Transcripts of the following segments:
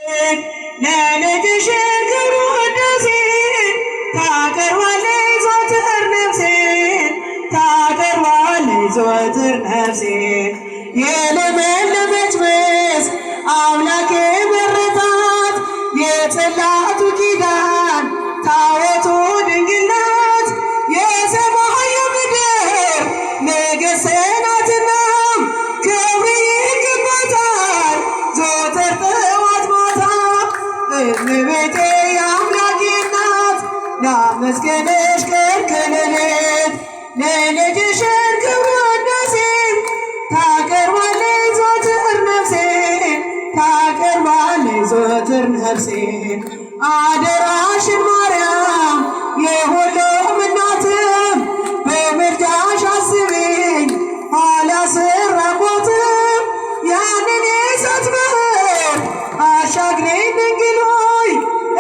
ለልጅሽ ክብር ውዳሴ ታቀርባለች ዘወትር ነፍሴ ታቀርባለች ዘወትር ነፍሴ የለመለመች መስክ አምላኬ መረጣት የጽላቱ ኪዳን ታቦቱ ድንግል ናት የሰማይ የምድር ንግሥት ናትና ክብር ይገባታል ዘወትር ጠዋት ማታ እመቤቴ የአምላኬ እናት ላመስግንሽ ቀን ከሌሊት ለልጅሽን ክብር ውዳሴ ታቀርባለች ዘወትር ነፍሴ ታቀርባለች ዘወትር ነፍሴ አደራሽን ማርያም የሁሉም እናትም በምልጃሽ አስቢኝ አላስራቆትም ያንን የእሳት ባህር አሻግረኝ ድንግል ሆይ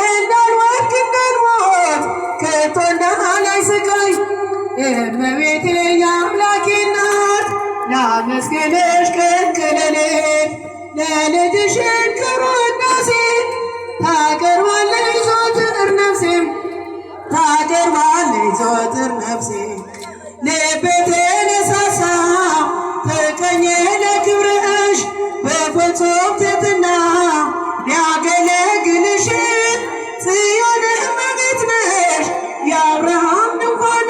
እንዳልወድቅ እንዳልሞት ከቶ እንዳላይ ስቃይ እመቤቴ የአምላኬ እናት ላመስግንሽ ቀን ከሌሊት ለልጅሽን ክብር ውዳሴ ታቀርባለች ዘወትር ነፍሴ ታቀርባለች ዘወትር ነፍሴ ልቤ ተነሳሳ ተቀኘ ለክብርሽ በፍጹም ትሕትና ሊያገለግልሽ ጽዮን እመቤት ነሽ የአብርሃም ድንኳን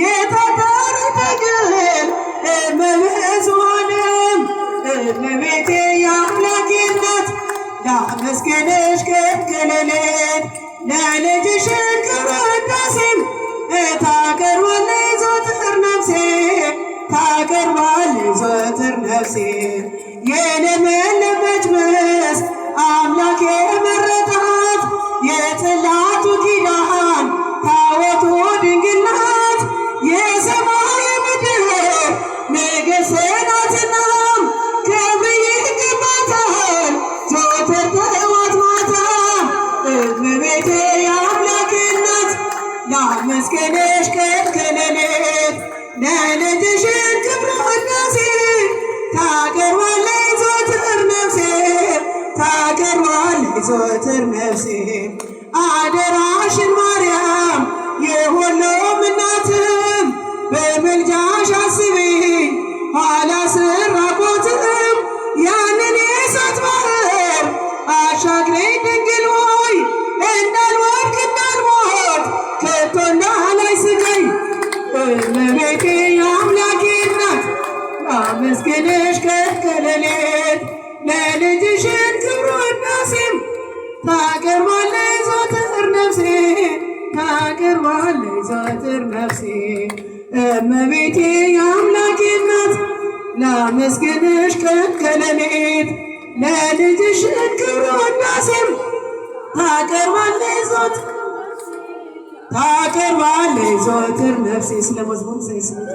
የታታሪ ተክል እመብዙኃንም እመቤቴ የአምላኬ እናት ላመስግንሽ ቀን ከሌሊት ለልጅሽን ክብር ውዳሴ ታቀርባለች ዘወትር ነፍሴ ታቀርባለች ዘወትር ነፍሴ የለመለመች መስክ አምላኬ መረጣት የጽላቱ ኪዳን ታቦቱ ድንግል ናት የሰማይ ምድር ንግሥት ናትና ክብር ይገባታል ዘወትር ጠዋት ማታ እመቤቴ የአምላኬ እናት ላመስግንሽ ቀን ከሌሊት ለልጅሽን ክብር ውዳሴ ታቀርባለች ዘወትር ነፍሴ ታቀርባለች ዘወትር ነፍሴ አደራሽን ማርያም የሁሉም እናትም በምልጃሽ አስቢኝ አላስራቆትም ያንን የእሳት ባህር አሻግረኝ ድንግል ሆይ እንዳልወድቅ እንዳልሞት ከቶ እንዳላይ ስቃይ እመቤቴ የአምላኬ እናት ላመስግንሽ ቀን ከሌሊት ለልጅሽን ክብር ውዳሴ ታቀርባለች ዘወትር ነፍሴ ታቀርባለች ዘወትር ነፍሴ እመቤቴ የአምላኬ እናት ላመስግንሽ ቀን ከሌሊት ለልጅሽን ክብር ውዳሴ ታቀርባለች ዘወትር ነፍሴ። ስለ መዝሙር ዘይስምት